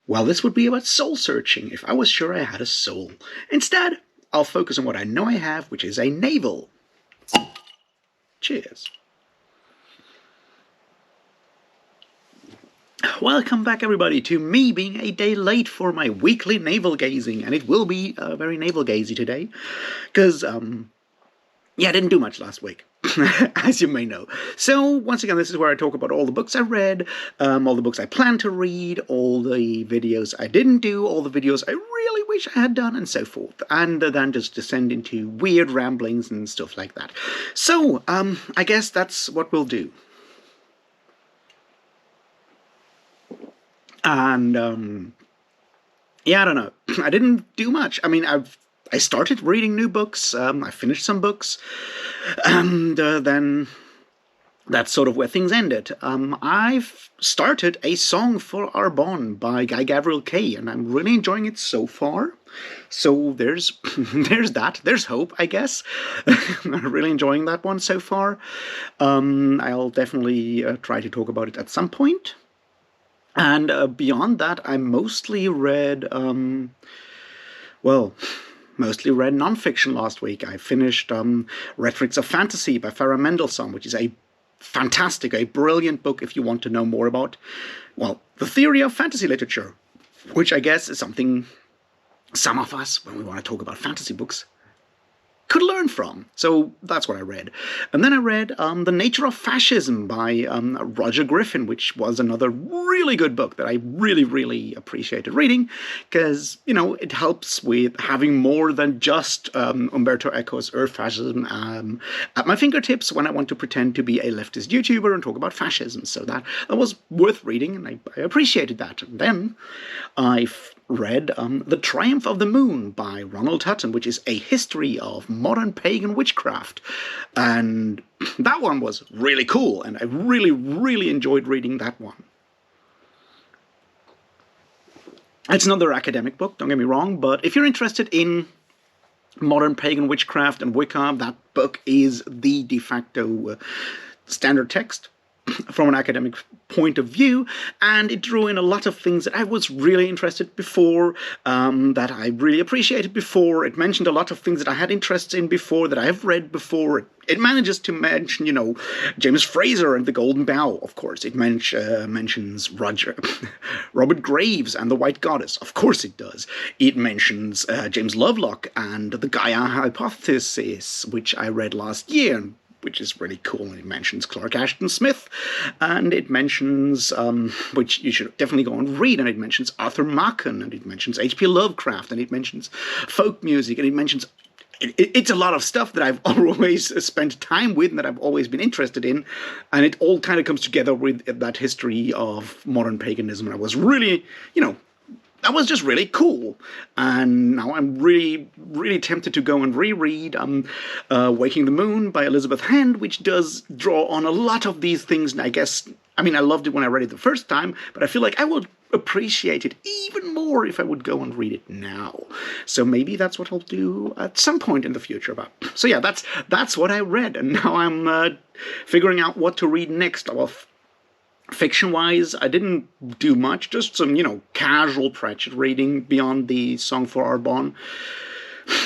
Well, this would be about soul searching if I was sure I had a soul. Instead, I'll focus on what I know I have, which is a navel. Cheers. Welcome back, everybody, to me being a day late for my weekly navel-gazing, and it will be very navel-gazy today, because, yeah, I didn't do much last week, as you may know. So, once again, this is where I talk about all the books I read, all the books I plan to read, all the videos I didn't do, all the videos I really wish I had done, and so forth, and then just descend into weird ramblings and stuff like that. So, I guess that's what we'll do. And, yeah, I don't know. I didn't do much. I mean, I started reading new books, I finished some books, and then that's sort of where things ended. I've started A Song for Arbonne by Guy Gavriel Kay, and I'm really enjoying it so far. So there's there's that. There's hope, I guess. I'm really enjoying that one so far. I'll definitely try to talk about it at some point. And beyond that, I mostly read, well, mostly read nonfiction last week. I finished Rhetorics of Fantasy by Farah Mendelssohn, which is a fantastic, a brilliant book if you want to know more about, well, the theory of fantasy literature, which I guess is something some of us, when we want to talk about fantasy books, could learn from. So that's what I read. And then I read The Nature of Fascism by Roger Griffin, which was another really good book that I really, really appreciated reading, because, you know, it helps with having more than just Umberto Eco's Earth Fascism at my fingertips when I want to pretend to be a leftist YouTuber and talk about fascism. So that was worth reading, and I appreciated that. And then I've read The Triumph of the Moon by Ronald Hutton, which is a history of modern pagan witchcraft. And that one was really cool, and I really, really enjoyed reading that one. It's another academic book, don't get me wrong, but if you're interested in modern pagan witchcraft and Wicca, that book is the de facto standard text from an academic point of view, and it drew in a lot of things that I was really interested before, that I really appreciated before. It mentioned a lot of things that I had interests in before, that I have read before. It manages to mention, you know, James Fraser and the Golden Bough, of course. It mentions Robert Graves and the White Goddess, of course it does. It mentions James Lovelock and the Gaia Hypothesis, which I read last year, which is really cool. It mentions Clark Ashton Smith, and it mentions, which you should definitely go and read, and it mentions Arthur Machen, and it mentions H.P. Lovecraft, and it mentions folk music, and it mentions, it's a lot of stuff that I've always spent time with and that I've always been interested in, and it all kind of comes together with that history of modern paganism, and I was really, you know, that was just really cool. And now I'm really, really tempted to go and reread Waking the Moon by Elizabeth Hand, which does draw on a lot of these things. And I guess, I mean, I loved it when I read it the first time, but I feel like I would appreciate it even more if I would go and read it now. So maybe that's what I'll do at some point in the future. So yeah, that's what I read, and now I'm figuring out what to read next. Well, fiction-wise, I didn't do much, just some, you know, casual Pratchett reading beyond the Song for Arbonne.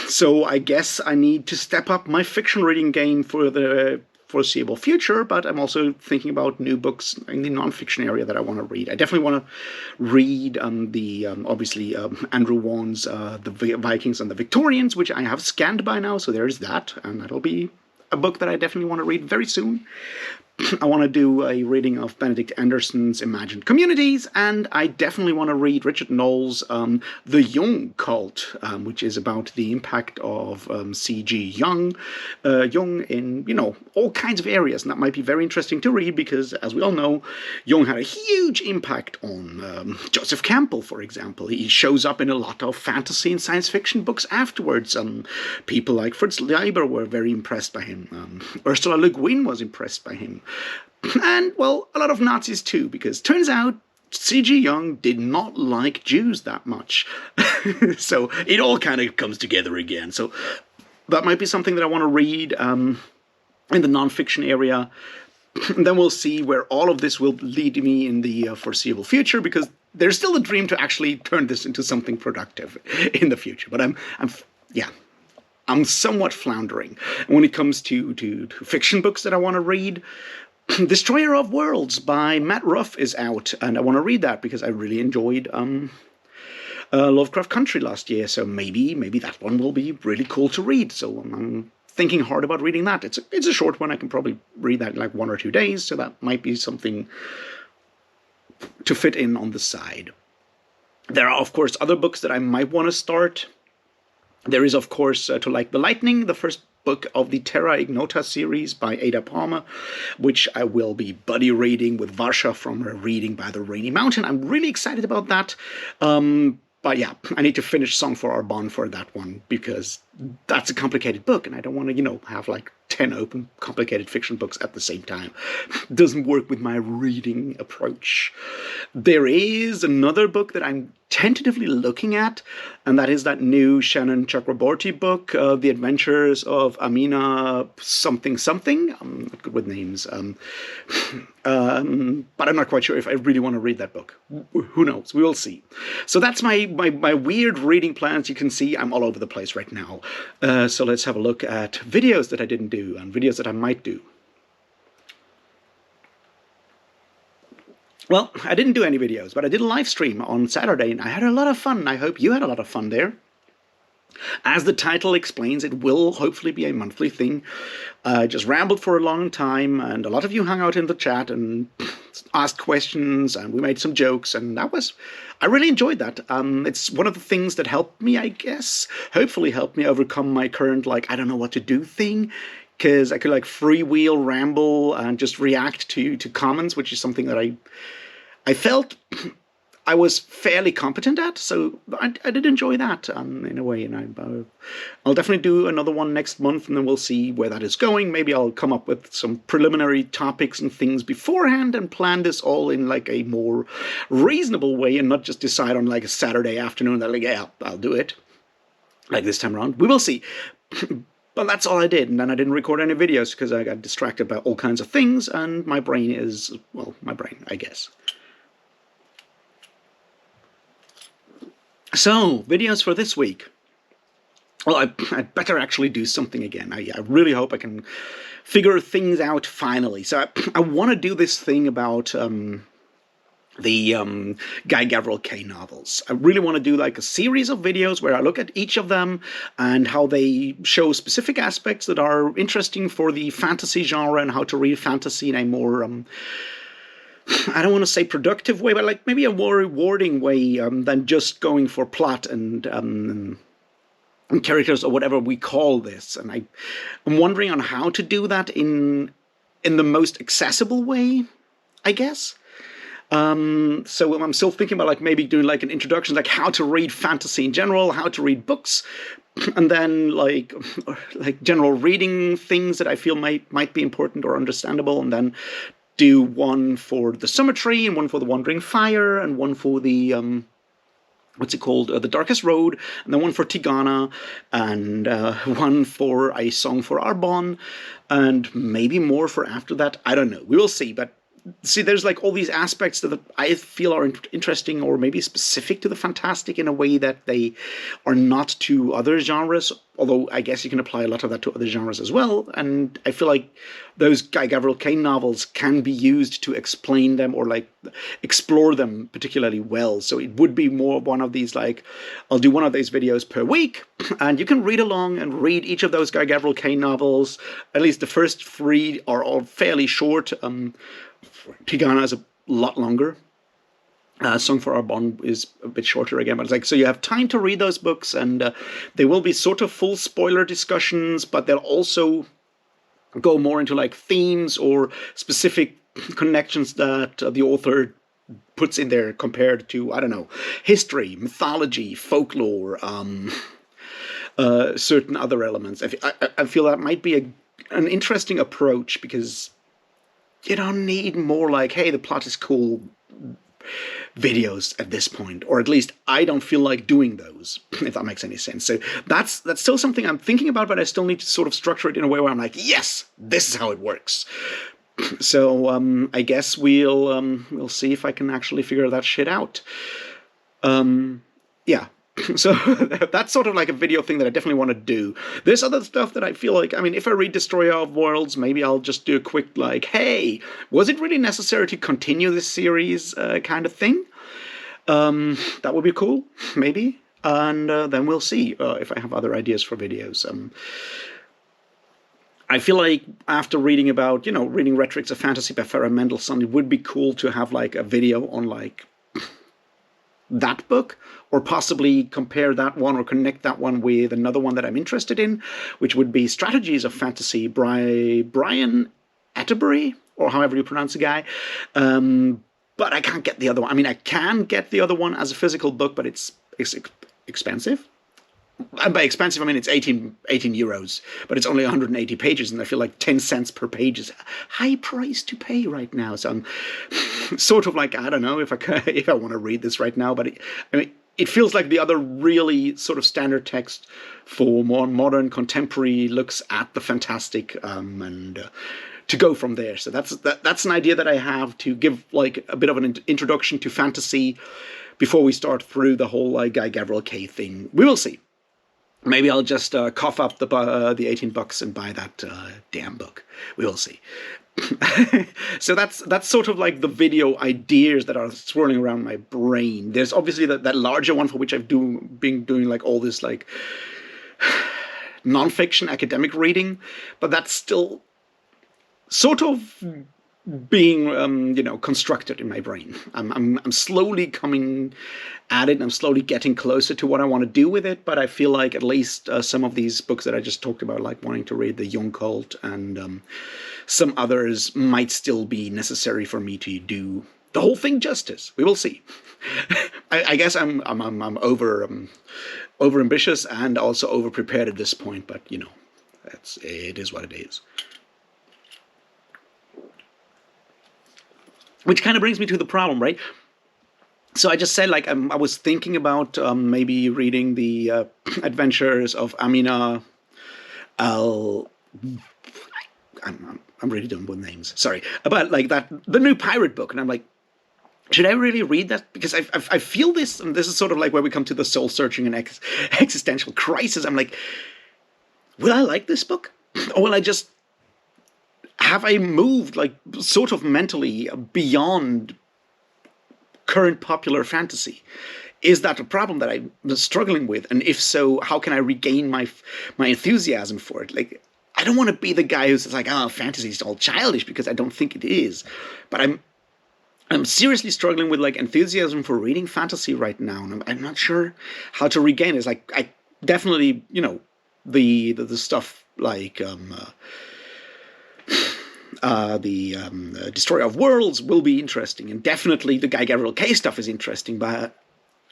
So I guess I need to step up my fiction reading game for the foreseeable future, but I'm also thinking about new books in the non-fiction area that I want to read. I definitely want to read obviously Andrew Vaughan's The Vikings and the Victorians, which I have scanned by now, so there's that, and that'll be a book that I definitely want to read very soon. I want to do a reading of Benedict Anderson's Imagined Communities, and I definitely want to read Richard Knoll's The Jung Cult, which is about the impact of C.G. Jung in, you know, all kinds of areas. And that might be very interesting to read because, as we all know, Jung had a huge impact on Joseph Campbell, for example. He shows up in a lot of fantasy and science fiction books afterwards. People like Fritz Leiber were very impressed by him. Ursula Le Guin was impressed by him. And, well, a lot of Nazis too, because turns out C.G. Jung did not like Jews that much. So it all kind of comes together again. So that might be something that I want to read in the non-fiction area. And then we'll see where all of this will lead me in the foreseeable future, because there's still a dream to actually turn this into something productive in the future. But yeah, I'm somewhat floundering. And when it comes to fiction books that I want to read, Destroyer of Worlds by Matt Ruff is out, and I want to read that because I really enjoyed Lovecraft Country last year. So maybe that one will be really cool to read. So I'm thinking hard about reading that. It's a short one. I can probably read that in like 1 or 2 days. So that might be something to fit in on the side. There are, of course, other books that I might want to start. There is, of course, To Like the Lightning, the first book of the Terra Ignota series by Ada Palmer, which I will be buddy reading with Varsha from her Reading by the Rainy Mountain. I'm really excited about that. But yeah, I need to finish Song for Arbonne for that one, because that's a complicated book, and I don't want to, have like 10 open complicated fiction books at the same time. Doesn't work with my reading approach. There is another book that I'm tentatively looking at, and that is that new Shannon Chakraborty book, The Adventures of Amina something something. I'm not good with names. But I'm not quite sure if I really want to read that book. Who knows? We will see. So that's my weird reading plans. You can see I'm all over the place right now. So let's have a look at videos that I didn't do and videos that I might do. Well, I didn't do any videos, but I did a live stream on Saturday, and I had a lot of fun. I hope you had a lot of fun there. As the title explains, it will hopefully be a monthly thing. I just rambled for a long time, and a lot of you hung out in the chat and asked questions, and we made some jokes, and I really enjoyed that. It's one of the things that helped me, I guess, hopefully helped me overcome my current, I don't know what to do thing, because I could, freewheel ramble and just react to comments, which is something that I felt I was fairly competent at, so I did enjoy that in a way. And I'll definitely do another one next month, and then we'll see where that is going. Maybe I'll come up with some preliminary topics and things beforehand and plan this all in a more reasonable way, and not just decide on a Saturday afternoon that yeah, I'll do it. This time around, we will see. But that's all I did, and then I didn't record any videos because I got distracted by all kinds of things, and my brain is, my brain, I guess. So, videos for this week. Well, I'd better actually do something again. I really hope I can figure things out finally. So I want to do this thing about the Guy Gavriel Kay novels. I really want to do a series of videos where I look at each of them and how they show specific aspects that are interesting for the fantasy genre and how to read fantasy in a more I don't want to say productive way, but maybe a more rewarding way than just going for plot and characters or whatever we call this. And I'm wondering on how to do that in the most accessible way, I guess. So I'm still thinking about maybe doing an introduction, how to read fantasy in general, how to read books, and then general reading things that I feel might be important or understandable, and then do one for the Summer Tree, and one for the Wandering Fire, and one for the what's it called, The Darkest Road, and then one for Tigana, and one for A Song for Arbonne, and maybe more for after that. I don't know. We will see. But see, there's all these aspects that I feel are interesting, or maybe specific to the fantastic in a way that they are not to other genres, although I guess you can apply a lot of that to other genres as well. And I feel like those Guy Gavriel Kay novels can be used to explain them or explore them particularly well. So it would be more one of these, I'll do one of these videos per week, and you can read along and read each of those Guy Gavriel Kay novels. At least the first 3 are all fairly short. Tigana is a lot longer. Song for Arbonne is a bit shorter again, but it's so you have time to read those books, and they will be sort of full spoiler discussions, but they'll also go more into themes or specific connections that the author puts in there compared to, I don't know, history, mythology, folklore, certain other elements. I feel that might be an interesting approach, because you don't need more hey, the plot is cool videos at this point, or at least I don't feel like doing those, if that makes any sense. So that's still something I'm thinking about, but I still need to sort of structure it in a way where I'm yes, this is how it works. So I guess we'll see if I can actually figure that shit out. Yeah. So that's sort of like a video thing that I definitely want to do. There's other stuff that I feel like, I mean, if I read Destroyer of Worlds, maybe I'll just do a quick, like, hey, was it really necessary to continue this series kind of thing? That would be cool, maybe. And then we'll see if I have other ideas for videos. I feel like after reading about, reading Rhetorics of Fantasy by Farah Mendelssohn, it would be cool to have like a video on like that book, or possibly compare that one or connect that one with another one that I'm interested in, which would be Strategies of Fantasy by Brian Atterbury, or however you pronounce the guy. But I can't get the other one. I mean, I can get the other one as a physical book, but it's expensive. And by expensive, I mean it's 18 euros, but it's only 180 pages, and I feel like 10 cents per page is a high price to pay right now. So I'm sort of like, I don't know if I want to read this right now, but it feels like the other really sort of standard text for more modern contemporary looks at the fantastic, and to go from there. So that's an idea that I have, to give like a bit of an introduction to fantasy before we start through the whole Guy Gavriel Kay thing. We will see. Maybe I'll just cough up the $18 and buy that damn book. We will see. So that's sort of like the video ideas that are swirling around my brain. There's obviously that larger one for which I've been doing like all this like nonfiction academic reading, but that's still sort of being constructed in my brain. I'm slowly coming at it, and I'm slowly getting closer to what I want to do with it, but I feel like at least some of these books that I just talked about, like wanting to read the Young Cult and some others, might still be necessary for me to do the whole thing justice. We will see. I guess I'm over ambitious and also over prepared at this point, but it is what it is. Which kind of brings me to the problem, right? So I just said, like, I was thinking about maybe reading the Adventures of Amina Al. I'm really done with names. Sorry, about like the new pirate book, and I'm like, should I really read that? Because I feel this, and this is sort of like where we come to the soul searching and existential crisis. I'm like, will I like this book, or will I just have I moved like sort of mentally beyond current popular fantasy? Is that a problem that I'm struggling with? And if so, how can I regain my enthusiasm for it? Like, I don't want to be the guy who's like, oh, fantasy is all childish, because I don't think it is. But I'm seriously struggling with like enthusiasm for reading fantasy right now, and I'm not sure how to regain it. It's like, I definitely, the stuff like the Destroyer of Worlds will be interesting, and definitely the Guy Gavriel Kay stuff is interesting, but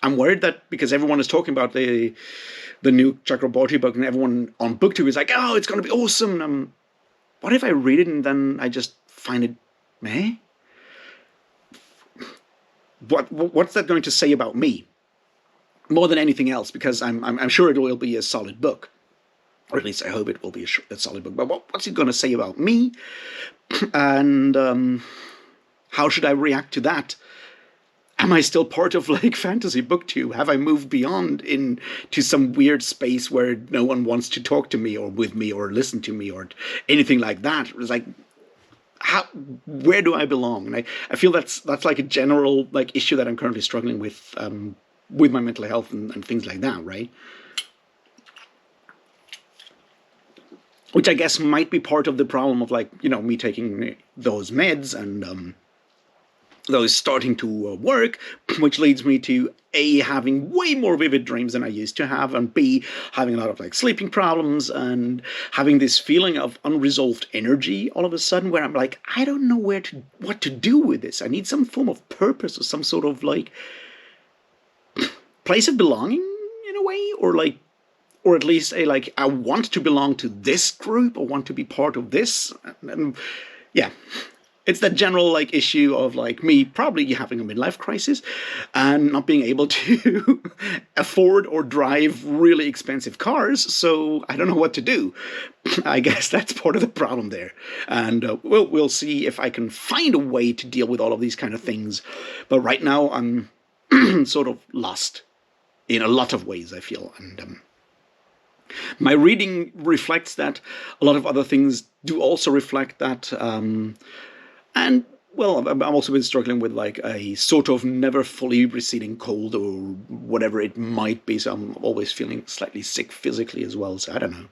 I'm worried that because everyone is talking about the new Chakraborty book, and everyone on BookTube is like, oh, it's going to be awesome. What if I read it and then I just find it meh? What's that going to say about me? More than anything else, because I'm sure it will be a solid book. Or at least I hope it will be a solid book. But what's it going to say about me? And how should I react to that? Am I still part of like fantasy booktube? Have I moved beyond into some weird space where no one wants to talk to me or with me or listen to me or anything like that? It's like, where do I belong? And I feel that's like a general like issue that I'm currently struggling with my mental health and things like that, right? Which I guess might be part of the problem of like, me taking those meds and those starting to work, which leads me to A, having way more vivid dreams than I used to have, and B, having a lot of like sleeping problems and having this feeling of unresolved energy all of a sudden, where I'm like, I don't know what to do with this. I need some form of purpose or some sort of like place of belonging in a way, or at least I want to belong to this group or want to be part of this. And yeah, It's that general like issue of like me probably having a midlife crisis and not being able to afford or drive really expensive cars. So I don't know what to do. I guess that's part of the problem there. And we'll see if I can find a way to deal with all of these kind of things. But right now I'm sort of lost in a lot of ways, I feel. And my reading reflects that. A lot of other things do also reflect that. And well, I've also been struggling with like a sort of never fully receding cold or whatever it might be. So I'm always feeling slightly sick physically as well. So I don't know.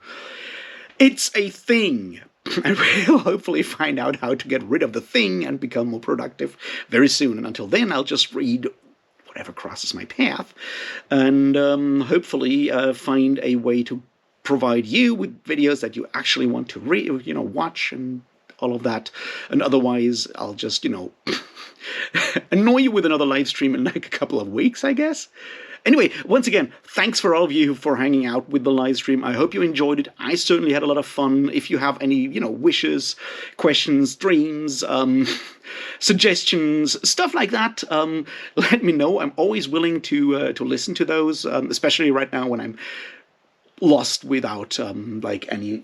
It's a thing. And we'll hopefully find out how to get rid of the thing and become more productive very soon. And until then, I'll just read whatever crosses my path and hopefully find a way to provide you with videos that you actually want to read, watch and all of that. And otherwise, I'll just, annoy you with another live stream in like a couple of weeks, I guess. Anyway, once again, thanks for all of you for hanging out with the live stream. I hope you enjoyed it. I certainly had a lot of fun. If you have any, wishes, questions, dreams, suggestions, stuff like that, let me know. I'm always willing to listen to those, especially right now when I'm lost without like any,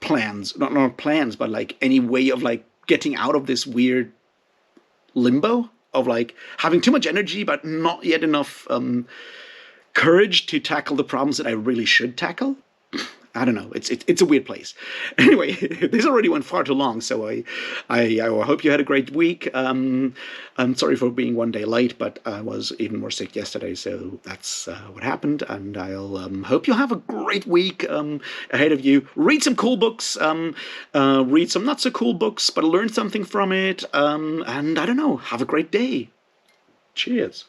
plans. Not plans, but like any way of like getting out of this weird limbo of like having too much energy but not yet enough courage to tackle the problems that I really should tackle. I don't know. It's a weird place. Anyway, this already went far too long, so I hope you had a great week. I'm sorry for being one day late, but I was even more sick yesterday, so that's what happened. And I'll hope you have a great week ahead of you. Read some cool books, read some not so cool books, but learn something from it. And I don't know. Have a great day. Cheers.